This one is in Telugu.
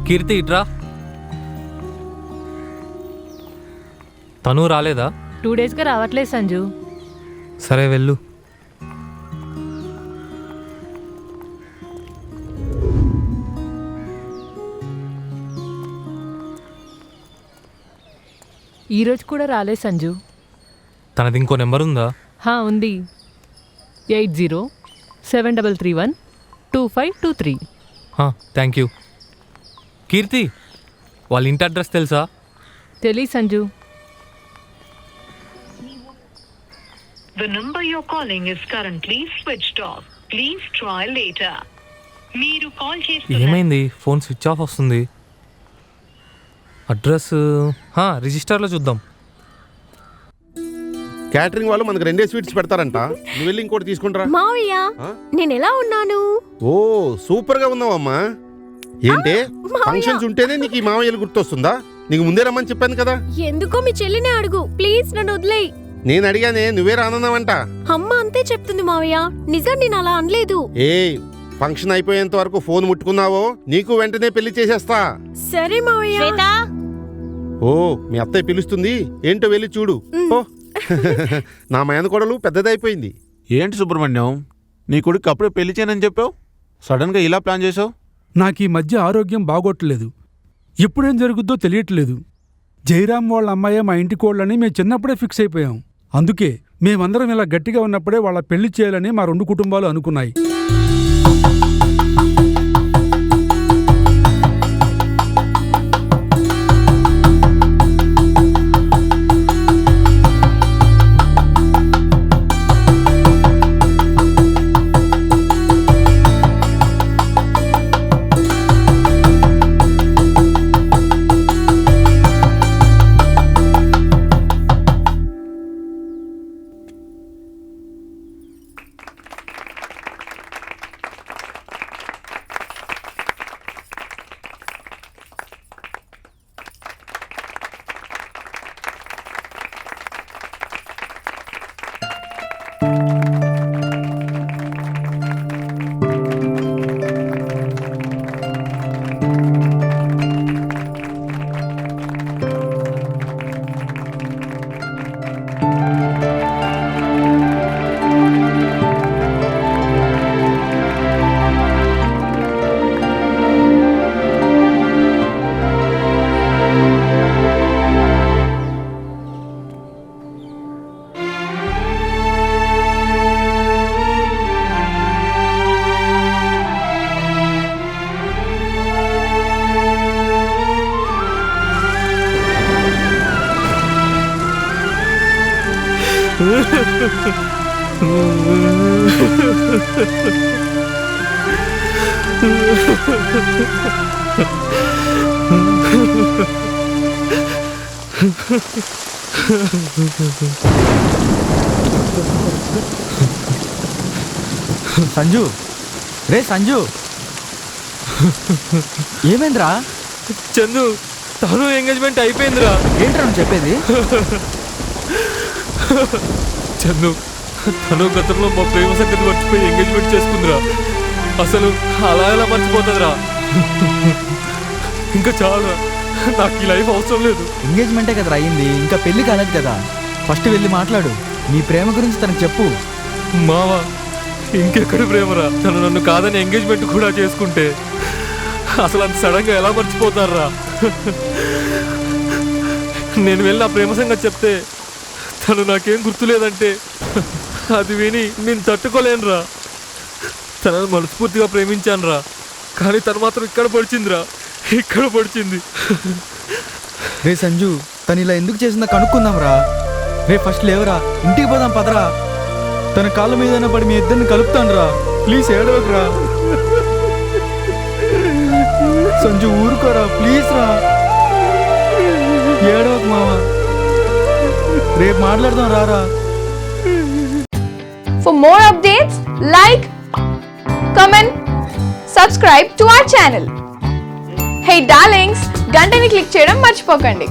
కీర్తి ఇట్రా. తను రాలేదా? 2 డేస్గా రావట్లేదు సంజు. సరే వెళ్ళు. ఈరోజు కూడా రాలేదు సంజు. తనది ఇంకో నెంబర్ ఉందా? ఉంది, 8073312523. Thank you. కీర్తి, వాళ్ళ ఇంటి అడ్రస్ తెలుసా? తెలీదు Sanju. The number you're calling is currently switched off. Please try later. మీరు కాల్ చేస్తున్న ఏమైంది? ఫోన్ స్విచ్ ఆఫ్ వస్తుంది. అడ్రస్ రిజిస్టర్లో చూద్దాం. క్యాటరింగ్ వాళ్ళు మనకు 2 స్వీట్స్ పెడతారంట. నువ్వు వెళ్ళి ఇంకోటి తీసుకుంటారా? మావయ్య, నేను ఎలా ఉన్నాను? ఓ సూపర్ గా ఉన్నావమ్మా. ఏంటే ఫంక్షన్స్ ఉంటేనే నీకు ఈ మావయ్యలు గుర్తొస్తుందా? నీకు ముందే రమ్మని చెప్పాను కదా. ఎందుకో మీ చెల్లినే అడుగు ప్లీజ్, నన్ను వదిలేయ్. నేను అడిగానే, నువ్వే రానున్నావంట. అమ్మ అంతే చెప్తుంది మావయ్య, నిజం నేను అలా అనలేదు. ఫంక్షన్ అయిపోయేంత వరకు ఫోన్ ముట్టుకున్నావో నీకు వెంటనే పెళ్లి చేసేస్తా. సరే మావయ్య. ఓ మీ అత్తయ్య పిలుస్తుంది, ఏంటో వెళ్ళి చూడు. ఓ నా మేనకోడలు పెద్దదైపోయింది. ఏంటి సుబ్రహ్మణ్యం, నీ కొడుకు అప్పుడే పెళ్లి చేయనని చెప్పావు, సడన్గా ఇలా ప్లాన్ చేసావు? నాకు ఈ మధ్య ఆరోగ్యం బాగోట్లేదు, ఎప్పుడేం జరుగుద్దో తెలియట్లేదు. జయరాం వాళ్ళ అమ్మాయే మా ఇంటి కోళ్ళని మేము చిన్నప్పుడే ఫిక్స్ అయిపోయాం. అందుకే మేమందరం ఇలా గట్టిగా ఉన్నప్పుడే వాళ్ళ పెళ్లి చేయాలని మా 2 కుటుంబాలు అనుకున్నాయి. సంజు, రే సంజు, ఏమైందిరా? చందు, తను ఎంగేజ్మెంట్ అయిపోయిందిరా. ఏంట్రా నువ్వు చెప్పేది? చందు, తను గతంలో మా ప్రేమ సంగతి మర్చిపోయి ఎంగేజ్మెంట్ చేసుకుందిరా. అసలు అలా ఎలా మర్చిపోతుందిరా? ఇంకా చాలా, నాకు ఈ లైఫ్ అవసరం లేదు. ఎంగేజ్మెంటే కదరా అయ్యింది, ఇంకా పెళ్లి కాలేదు కదా. ఫస్ట్ వెళ్ళి మాట్లాడు, నీ ప్రేమ గురించి తనకు చెప్పు. మావా, ఇంకెక్కడ ప్రేమరా? తను నన్ను కాదని ఎంగేజ్మెంట్ కూడా చేసుకుంటే అసలు అంత సడన్గా ఎలా మర్చిపోతారా? నేను వెళ్ళి నా ప్రేమ సంగతి చెప్తే తను నాకేం గుర్తులేదంటే అది విని నేను తట్టుకోలేనురా. తనను మనస్ఫూర్తిగా ప్రేమించానురా, కానీ తను మాత్రం ఇక్కడ పడిచిందిరా, ఇక్కడ పడిచింది. రే సంజు, తను ఇలా ఎందుకు చేసిందో కనుక్కుందాం రా. రే ఫస్ట్ లేవరా, ఇంటికి పోదాం పదరా. తన కాళ్ళ మీదైనా పడి మీ ఇద్దరిని కలుపుతాను రా. ప్లీజ్ ఏడవకురా సంజు, ఊరుకోరా ప్లీజ్ రా, ఏడవకు మావా. రేపు మాట్లాడదాం రారా. For more updates, like, comment, subscribe to our channel. Hey darlings, గంటని click చేయడం మర్చిపోకండి.